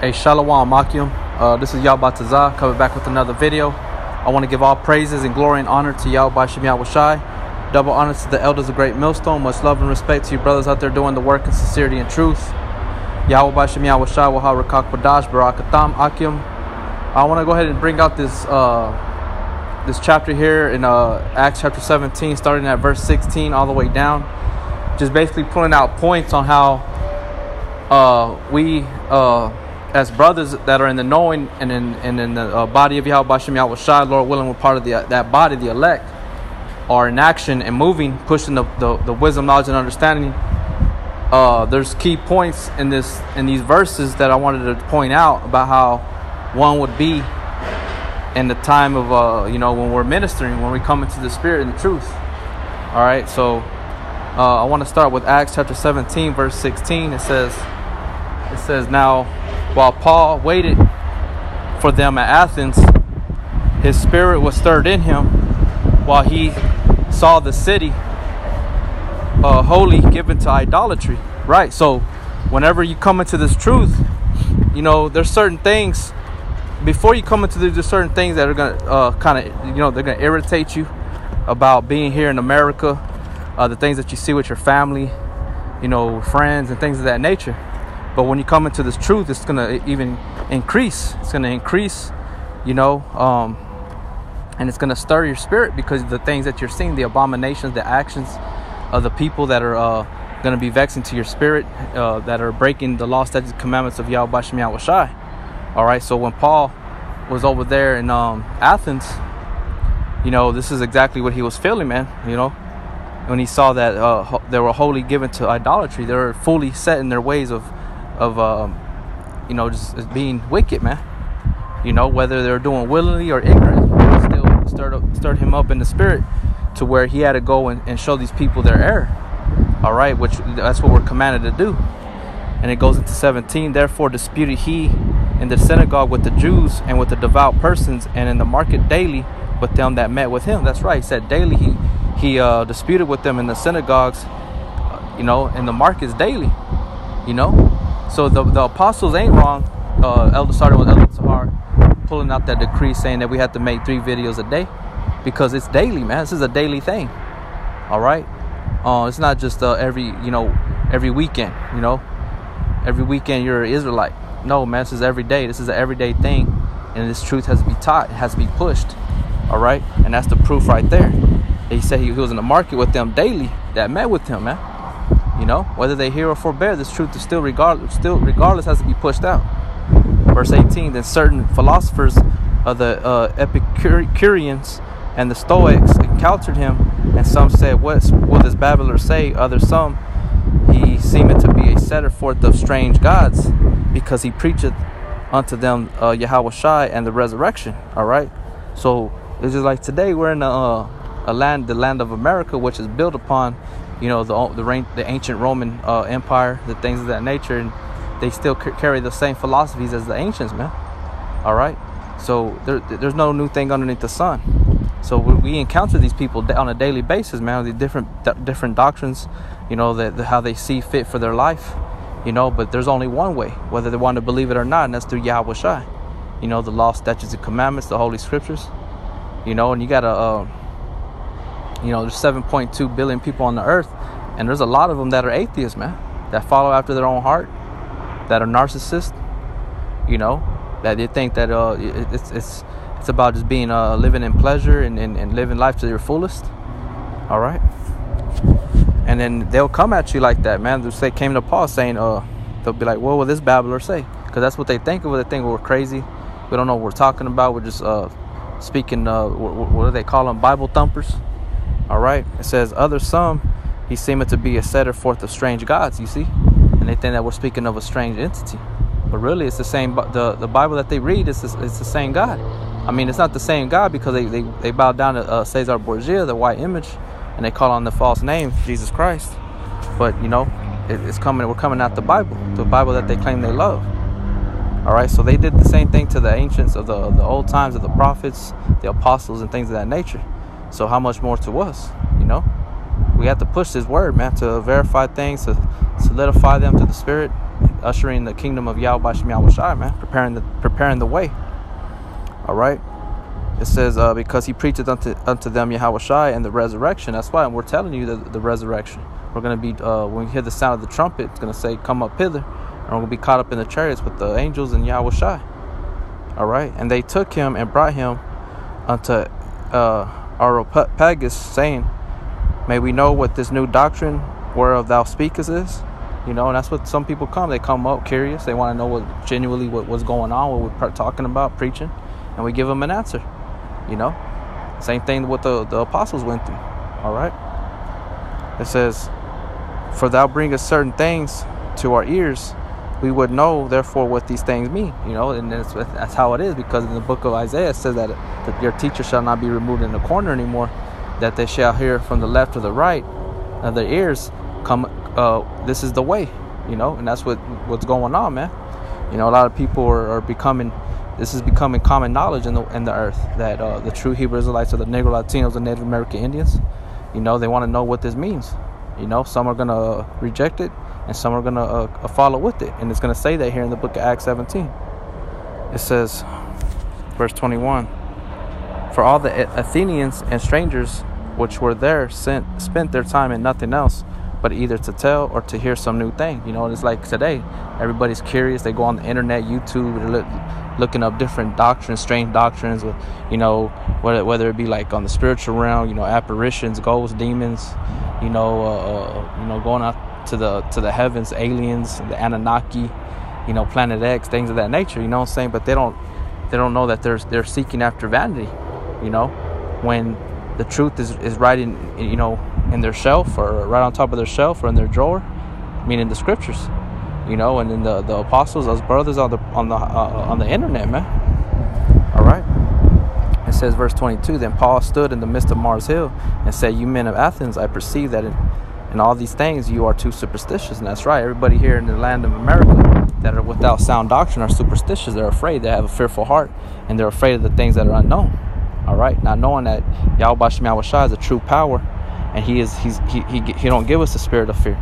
Hey, Shalom Akim. This is Yahweh Tazah coming back with another video. I want to give all praises and glory and honor to Yahweh Shem Yahweh Shai. Double honor to the elders of Great Millstone. Much love and respect to you brothers out there doing the work in sincerity and truth. Yahweh Shem Yahweh Shai Wahar Rakak Badash Barakatam Akim. I want to go ahead and bring out this chapter here in Acts chapter 17, starting at verse 16 all the way down. Just basically pulling out points on how we as brothers that are in the knowing and in the body of Yahweh Shem Yahweh Shai, Lord willing, we're part of that body, the elect, are in action and moving, pushing the wisdom, knowledge, and understanding. There's key points in these verses that I wanted to point out about how one would be in the time of when we're ministering, when we come into the Spirit and the truth. All right, so I want to start with Acts chapter 17, verse 16. It says, now, while Paul waited for them at Athens, his spirit was stirred in him while he saw the city wholly given to idolatry. Right, so whenever you come into this truth, there's certain things, before you come into there's certain things that are going to they're going to irritate you about being here in America, the things that you see with your family, friends and things of that nature. But when you come into this truth, it's going to even increase. It's going to increase, and it's going to stir your spirit because the things that you're seeing, the abominations, the actions of the people that are going to be vexing to your spirit, that are breaking the law, statutes, commandments of Yahweh Shem Yahweh Shai. All right, so when Paul was over there in Athens, this is exactly what he was feeling, man. When he saw that they were wholly given to idolatry, they were fully set in their ways of just being wicked, man. Whether they're doing willingly or ignorant, it still stirred him up in the spirit to where he had to go and show these people their error. All right, which that's what we're commanded to do. And it goes into 17. Therefore disputed he in the synagogue with the Jews and with the devout persons, and in the market daily with them that met with him. That's right. He said daily he disputed with them in the synagogues, in the markets daily. So the apostles ain't wrong. Starting with Elder Sahar pulling out that decree saying that we have to make 3 videos a day, because it's daily, man. This is a daily thing. All right, it's not just every weekend. Every weekend you're an Israelite. No, man, this is every day. This is an everyday thing, and this truth has to be taught. It has to be pushed. All right, and that's the proof right there. He said he was in the market with them daily that met with him, man. Whether they hear or forbear, this truth is still regardless has to be pushed out. Verse 18, then certain philosophers of the Epicureans and the Stoics encountered him, and some said, what will this babbler say? Others some, he seemeth to be a setter forth of strange gods, because he preacheth unto them Yahweh Shai and the resurrection. All right, so it's just like today we're in the land of America, which is built upon the ancient Roman Empire, the things of that nature, and they still carry the same philosophies as the ancients, man. All right, so there's no new thing underneath the sun. So we encounter these people on a daily basis, man. The different doctrines, how they see fit for their life, But there's only one way, whether they want to believe it or not, and that's through Yahweh Shai. The law, statutes, and commandments, the Holy Scriptures. And you gotta. There's 7.2 billion people on the earth, and there's a lot of them that are atheists, man, that follow after their own heart, that are narcissists, that they think that it's about just being living in pleasure and living life to your fullest. All right, and then they'll come at you like that, man. They came to Paul saying, they'll be like, what will this babbler say? Because that's what they think of. They think we're crazy. We don't know what we're talking about. We're just speaking. What do they call them? Bible thumpers. All right, it says, others some, he seemeth to be a setter forth of strange gods, you see, and they think that we're speaking of a strange entity, but really it's the same. The Bible that they read is the same God. I mean, it's not the same God because they bow down to Caesar Borgia, the white image, and they call on the false name Jesus Christ. But it's coming. We're coming out the Bible that they claim they love. All right, so they did the same thing to the ancients of the old times, of the prophets, the apostles, and things of that nature. So how much more to us, We have to push this word, man, to verify things, to solidify them to the Spirit, ushering the kingdom of Yahweh Shem Yahweh Shai, man, preparing the way. All right. It says, because he preacheth unto them Yahweh Shai and the resurrection. That's why we're telling you the resurrection. We're going to be, when we hear the sound of the trumpet, it's going to say, come up hither. And we're going to be caught up in the chariots with the angels and Yahweh Shai. All right. And they took him and brought him unto Areopagus, saying, may we know what this new doctrine whereof thou speakest is. You know, and that's what some people come. They come up curious. They want to know what's going on, what we're talking about, preaching. And we give them an answer. You know, same thing what the apostles went through. All right. It says, for thou bringest certain things to our ears, we would know therefore what these things mean. You know, and that's how it is, because in the book of Isaiah it says that your teacher shall not be removed in the corner anymore, that they shall hear from the left or the right of their ears come, this is the way. You know, and that's what's going on, man. You know, a lot of people are becoming, this is becoming common knowledge in the earth, that the true Hebrew Israelites are the Negro Latinos and Native American Indians. You know, they want to know what this means. You know, some are going to reject it and some are going to follow with it. And it's going to say that here in the book of Acts 17. It says, verse 21, for all the Athenians and strangers which were there spent their time in nothing else but either to tell or to hear some new thing. You know, it's like today, everybody's curious. They go on the internet, YouTube, they're looking up different doctrines, strange doctrines, you know, whether it be like on the spiritual realm, you know, apparitions, ghosts, demons, you know, going out to the heavens, aliens, the Anunnaki, you know, Planet X, things of that nature. You know what I'm saying? But they don't know that they're seeking after vanity. You know, when the truth is right in, you know, in their shelf, or right on top of their shelf, or in their drawer, meaning the scriptures. You know, and then the apostles, those brothers on the internet, man. All right. It says, verse 22, then Paul stood in the midst of Mars Hill and said, you men of Athens, I perceive that in all these things you are too superstitious. And that's right. Everybody here in the land of America that are without sound doctrine are superstitious. They're afraid. They have a fearful heart, and they're afraid of the things that are unknown. All right. Not knowing that Yahweh Shem Yahweh Shai is a true power, and he don't give us the spirit of fear.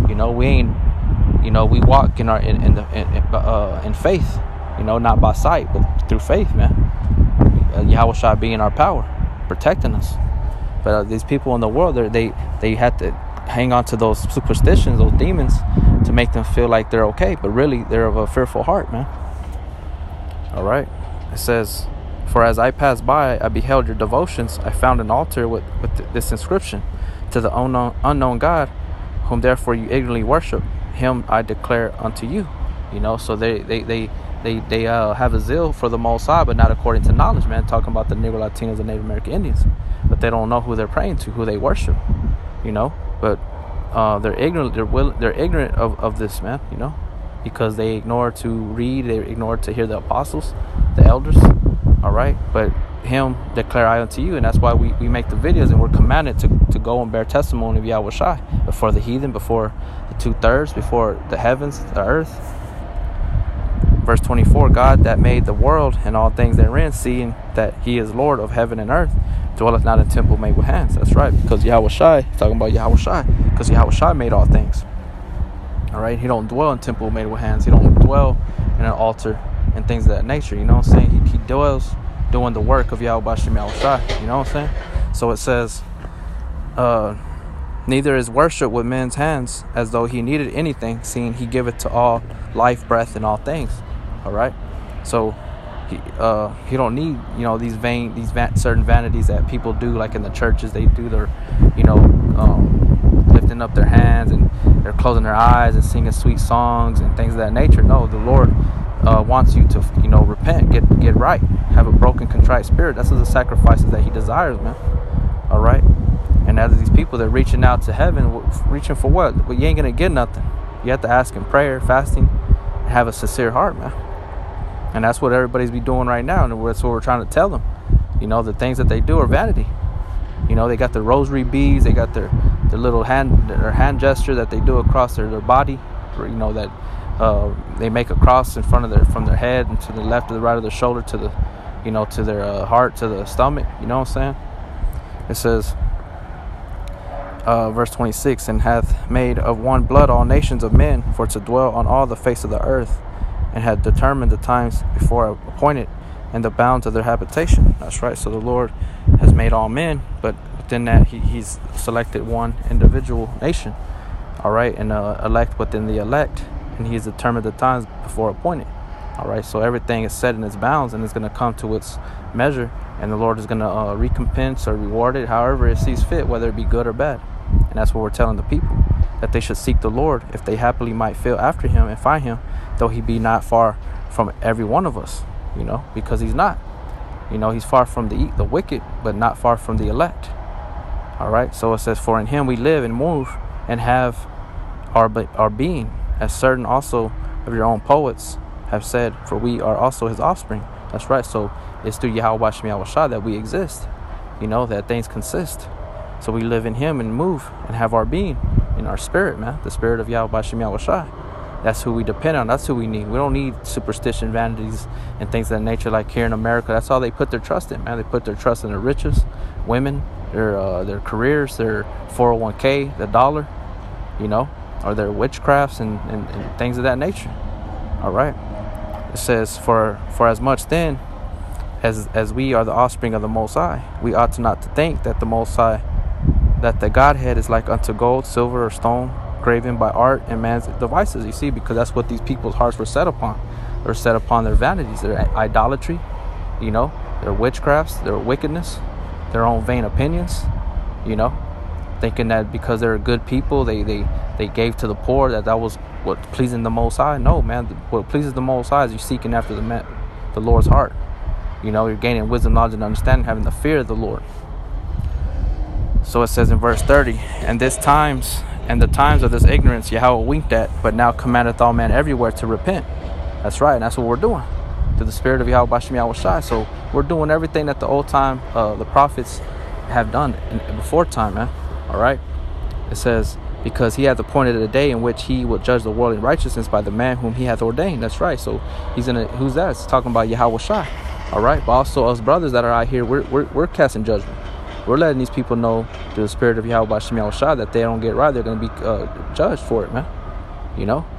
You know, we walk in faith, you know, not by sight, but through faith, man. Yahweh Shai being our power, protecting us. But these people in the world, they had to hang on to those superstitions, those demons, to make them feel like they're okay. But really, they're of a fearful heart, man. All right. It says, for as I passed by, I beheld your devotions. I found an altar with this inscription, to the unknown God, whom therefore you ignorantly worship. Him I declare unto you. You know, so they have a zeal for the Most High, but not according to knowledge, man. Talking about the Negro Latinos and Native American Indians, but they don't know who they're praying to, who they worship. You know, but they're ignorant. They're ignorant of this, man. You know, because they ignore to read, they ignore to hear the apostles, the elders. All right, but him declare I unto you, and that's why we make the videos, and we're commanded to go and bear testimony of Yahweh Shai before the heathen, before the 2/3, before the heavens, the earth. Verse 24, God that made the world and all things therein, seeing that he is Lord of heaven and earth, dwelleth not in temple made with hands. That's right, because Yahweh Shai, talking about Yahweh Shai, because Yahweh Shai made all things. All right, he don't dwell in temple made with hands. He don't dwell in an altar and things of that nature. You know what I'm saying? He dwells doing the work of Yahweh Shem Yahweh Shai. You know what I'm saying? So it says, neither is worship with men's hands as though he needed anything, seeing he giveth to all life, breath, and all things. All right, so he don't need, you know, these certain vanities that people do, like in the churches. They do their, you know, lifting up their hands and they're closing their eyes and singing sweet songs and things of that nature. No, the Lord wants you to, you know, repent, get right, have a broken, contrite spirit. That's the sacrifices that he desires, man. All right, and as these people, they're reaching out to heaven, reaching for what? But you ain't gonna get nothing. You have to ask in prayer, fasting, and have a sincere heart, man. And that's what everybody's be doing right now, and that's what we're trying to tell them. You know, the things that they do are vanity. You know, they got their rosary beads, they got their little hand gesture that they do across their body. You know, that they make a cross in front of from their head and to the left or the right of their shoulder to the, you know, to their heart, to the stomach. You know what I'm saying? It says, verse 26, and hath made of one blood all nations of men for to dwell on all the face of the earth, and had determined the times before appointed and the bounds of their habitation. That's right. So the Lord has made all men, but within that he's selected one individual nation. All right. And elect within the elect, and he's determined the times before appointed. All right. So everything is set in its bounds, and it's going to come to its measure, and the Lord is going to recompense or reward it however it sees fit, whether it be good or bad. And that's what we're telling the people, that they should seek the Lord if they happily might feel after him and find him, though he be not far from every one of us, because he's not. He's far from the wicked, but not far from the elect. All right. So it says, for in him we live and move and have our being, as certain also of your own poets have said, for we are also his offspring. That's right. So it's through Yahweh Shem Yahushua that we exist, that things consist. So we live in him and move and have our being in our spirit, man. The spirit of Yahweh Shem Yahushua. That's who we depend on. That's who we need. We don't need superstition, vanities, and things of that nature like here in America. That's all they put their trust in, man. They put their trust in their riches, women, their careers, their 401k, the dollar, or their witchcrafts and things of that nature. All right. It says, for as much then as we are the offspring of the Most High, we ought not to think that the Most High, that the Godhead is like unto gold, silver, or stone, graven by art and man's devices. You see, because that's what these people's hearts were set upon. They're set upon their vanities, their idolatry, their witchcrafts, their wickedness, their own vain opinions, thinking that because they're good people, they gave to the poor, that was what pleasing the Most High. No, man, what pleases the Most High is you seeking after the Lord's heart. You're gaining wisdom, knowledge, and understanding, having the fear of the Lord. So it says in verse 30, and the times of this ignorance Yahweh winked at, but now commandeth all men everywhere to repent. That's right, and that's what we're doing, through the spirit of Yahweh Shem Yahushua. So we're doing everything that the old time, the prophets have done before time, man. All right. It says, because he hath appointed a day in which he will judge the world in righteousness by the man whom he hath ordained. That's right. So who's that? It's talking about Yahweh Shai. All right. But also us brothers that are out here, we're casting judgment. We're letting these people know through the spirit of Yahweh Shem Yahushua that they don't get right, they're going to be judged for it, man.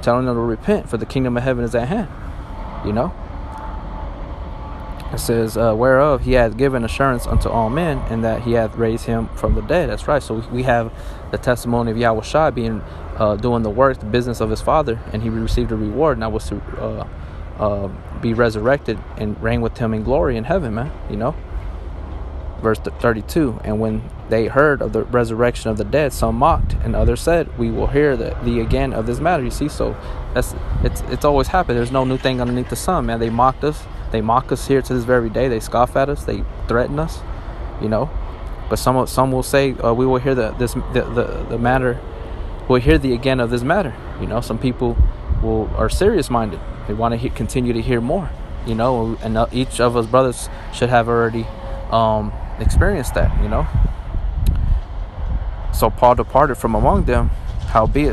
Telling them to repent, for the kingdom of heaven is at hand. It says, whereof he hath given assurance unto all men, and that he hath raised him from the dead. That's right. So we have the testimony of Yahweh Shai being doing the work, the business of his father, and he received a reward, and that was to be resurrected and reign with him in glory in heaven, man. Verse 32, and when they heard of the resurrection of the dead, some mocked, and others said, we will hear thee again of this matter. You see, so it's always happened. There's no new thing underneath the sun, man. They mocked us. They mock us here to this very day. They scoff at us. They threaten us. But some will say, we will hear the matter. We'll hear thee again of this matter. Some people are serious minded. They want to continue to hear more. And each of us brothers should have already experience that. So Paul departed from among them, howbeit